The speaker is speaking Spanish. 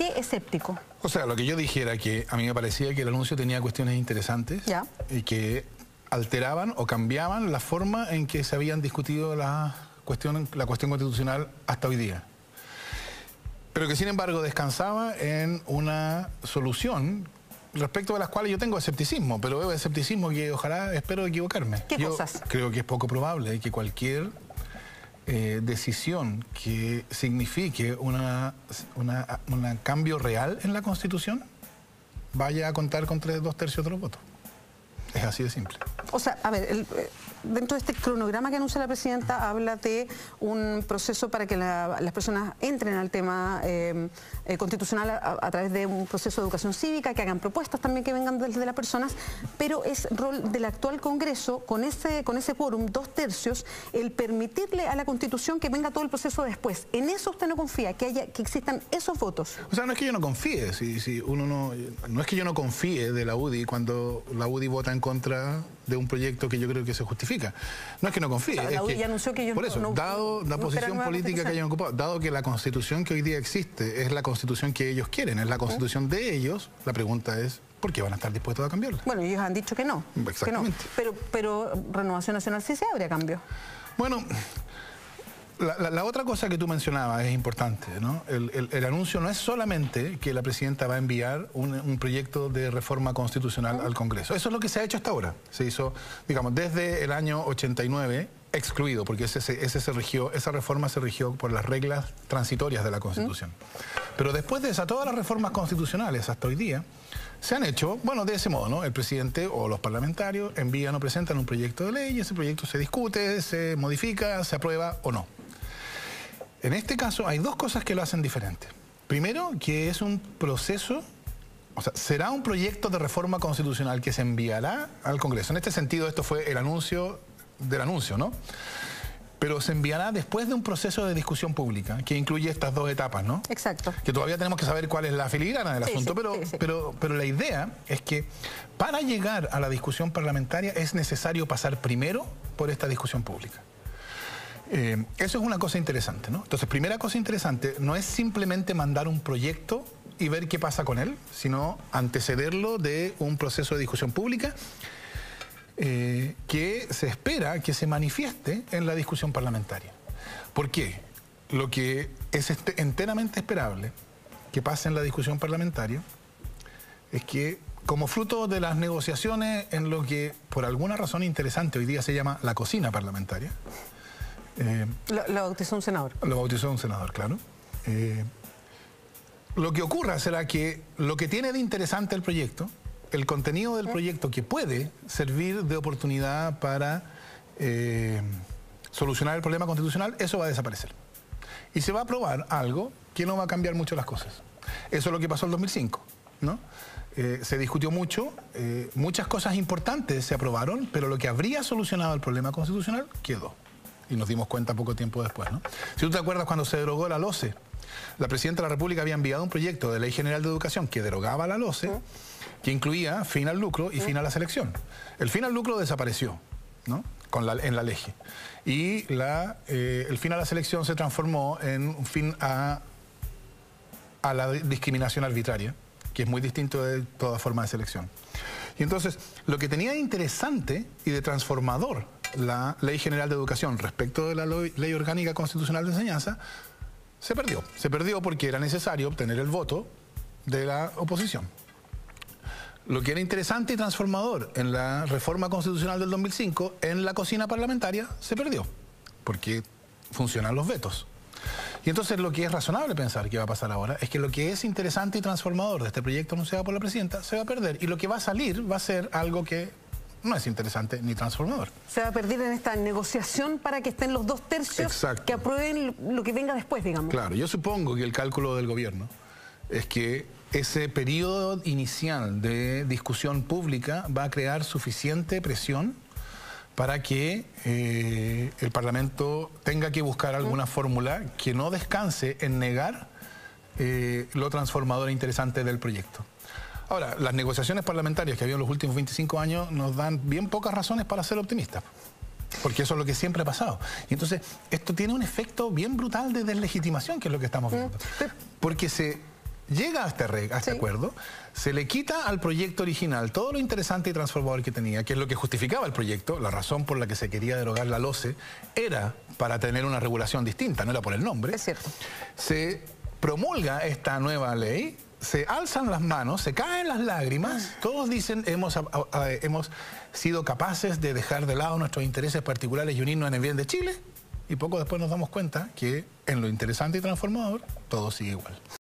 qué escéptico? O sea, lo que yo dijera que a mí me parecía que el anuncio tenía cuestiones interesantes y que alteraban o cambiaban la forma en que se habían discutido la cuestión constitucional hasta hoy día. Pero que sin embargo descansaba en una solución respecto de las cuales yo tengo escepticismo, pero veo escepticismo que ojalá, espero equivocarme. ¿Qué cosas? Creo que es poco probable que cualquier decisión que signifique un cambio real en la Constitución vaya a contar con 2/3 de los votos. Es así de simple. O sea, a ver, dentro de este cronograma que anuncia la presidenta habla de un proceso para que las personas entren al tema constitucional a través de un proceso de educación cívica, que hagan propuestas también que vengan desde las personas, pero es rol del actual Congreso, con ese quórum, 2/3, el permitirle a la Constitución que venga todo el proceso después. ¿En eso usted no confía, que existan esos votos? O sea, no es que yo no confíe, no es que yo no confíe de la UDI cuando la UDI vota en contra de un proyecto que yo creo que se justifica. No es que no confíe. O sea, la UDI ya anunció que ellos por eso, dado la posición política que hayan ocupado, dado que la Constitución que hoy día existe es la Constitución que ellos quieren, es la Constitución de ellos, la pregunta es, ¿por qué van a estar dispuestos a cambiarla? Bueno, ellos han dicho que no. Exactamente. Que no. Pero Renovación Nacional sí se abre a cambio. Bueno, la otra cosa que tú mencionabas es importante, ¿no? El anuncio no es solamente que la presidenta va a enviar un proyecto de reforma constitucional al Congreso. Eso es lo que se ha hecho hasta ahora. Se hizo, digamos, desde el año 89, excluido, porque esa reforma se rigió por las reglas transitorias de la Constitución. Pero después de todas las reformas constitucionales hasta hoy día se han hecho, bueno, de ese modo, ¿no? El presidente o los parlamentarios envían o presentan un proyecto de ley y ese proyecto se discute, se modifica, se aprueba o no. En este caso hay dos cosas que lo hacen diferente. Primero, que es un proceso, o sea, será un proyecto de reforma constitucional que se enviará al Congreso. En este sentido, esto fue el anuncio del anuncio, ¿no? Pero se enviará después de un proceso de discusión pública que incluye estas dos etapas, ¿no? Exacto. Que todavía tenemos que saber cuál es la filigrana del asunto, pero la idea es que para llegar a la discusión parlamentaria es necesario pasar primero por esta discusión pública. Eso es una cosa interesante, ¿no? Entonces, primera cosa interesante, no es simplemente mandar un proyecto y ver qué pasa con él, sino antecederlo de un proceso de discusión pública que se espera que se manifieste en la discusión parlamentaria. ¿Por qué? Lo que es enteramente esperable que pase en la discusión parlamentaria es que, como fruto de las negociaciones en lo que, por alguna razón interesante, hoy día se llama la cocina parlamentaria, lo bautizó un senador. Lo bautizó un senador, claro. Lo que ocurra será que lo que tiene de interesante el proyecto, el contenido del proyecto que puede servir de oportunidad para solucionar el problema constitucional, eso va a desaparecer. Y se va a aprobar algo que no va a cambiar mucho las cosas. Eso es lo que pasó en 2005, ¿no? Se discutió mucho, muchas cosas importantes se aprobaron, pero lo que habría solucionado el problema constitucional quedó. Y nos dimos cuenta poco tiempo después, ¿no? Si tú te acuerdas cuando se derogó la LOCE, la Presidenta de la República había enviado un proyecto de Ley General de Educación que derogaba la LOCE, que incluía fin al lucro y fin a la selección. El fin al lucro desapareció, ¿no? En la ley. Y el fin a la selección se transformó en un fin a la discriminación arbitraria, que es muy distinto de toda forma de selección. Y entonces, lo que tenía de interesante y de transformador la Ley General de Educación respecto de la Ley Orgánica Constitucional de Enseñanza, se perdió. Se perdió porque era necesario obtener el voto de la oposición. Lo que era interesante y transformador en la reforma constitucional del 2005, en la cocina parlamentaria, se perdió, porque funcionan los vetos. Y entonces lo que es razonable pensar que va a pasar ahora es que lo que es interesante y transformador de este proyecto anunciado por la presidenta se va a perder, y lo que va a salir va a ser algo que no es interesante ni transformador. Se va a perder en esta negociación para que estén los 2/3 que aprueben lo que venga después, digamos. Claro, yo supongo que el cálculo del gobierno es que ese periodo inicial de discusión pública va a crear suficiente presión para que el Parlamento tenga que buscar alguna fórmula que no descanse en negar lo transformador e interesante del proyecto. Ahora, las negociaciones parlamentarias que ha habido en los últimos 25 años nos dan bien pocas razones para ser optimistas, porque eso es lo que siempre ha pasado. Y entonces, esto tiene un efecto bien brutal de deslegitimación, que es lo que estamos viendo. Porque llega a este acuerdo, se le quita al proyecto original todo lo interesante y transformador que tenía, que es lo que justificaba el proyecto. La razón por la que se quería derogar la LOCE era para tener una regulación distinta, no era por el nombre. Es cierto. Se promulga esta nueva ley, se alzan las manos, se caen las lágrimas, todos dicen hemos sido capaces de dejar de lado nuestros intereses particulares y unirnos en el bien de Chile, y poco después nos damos cuenta que en lo interesante y transformador todo sigue igual.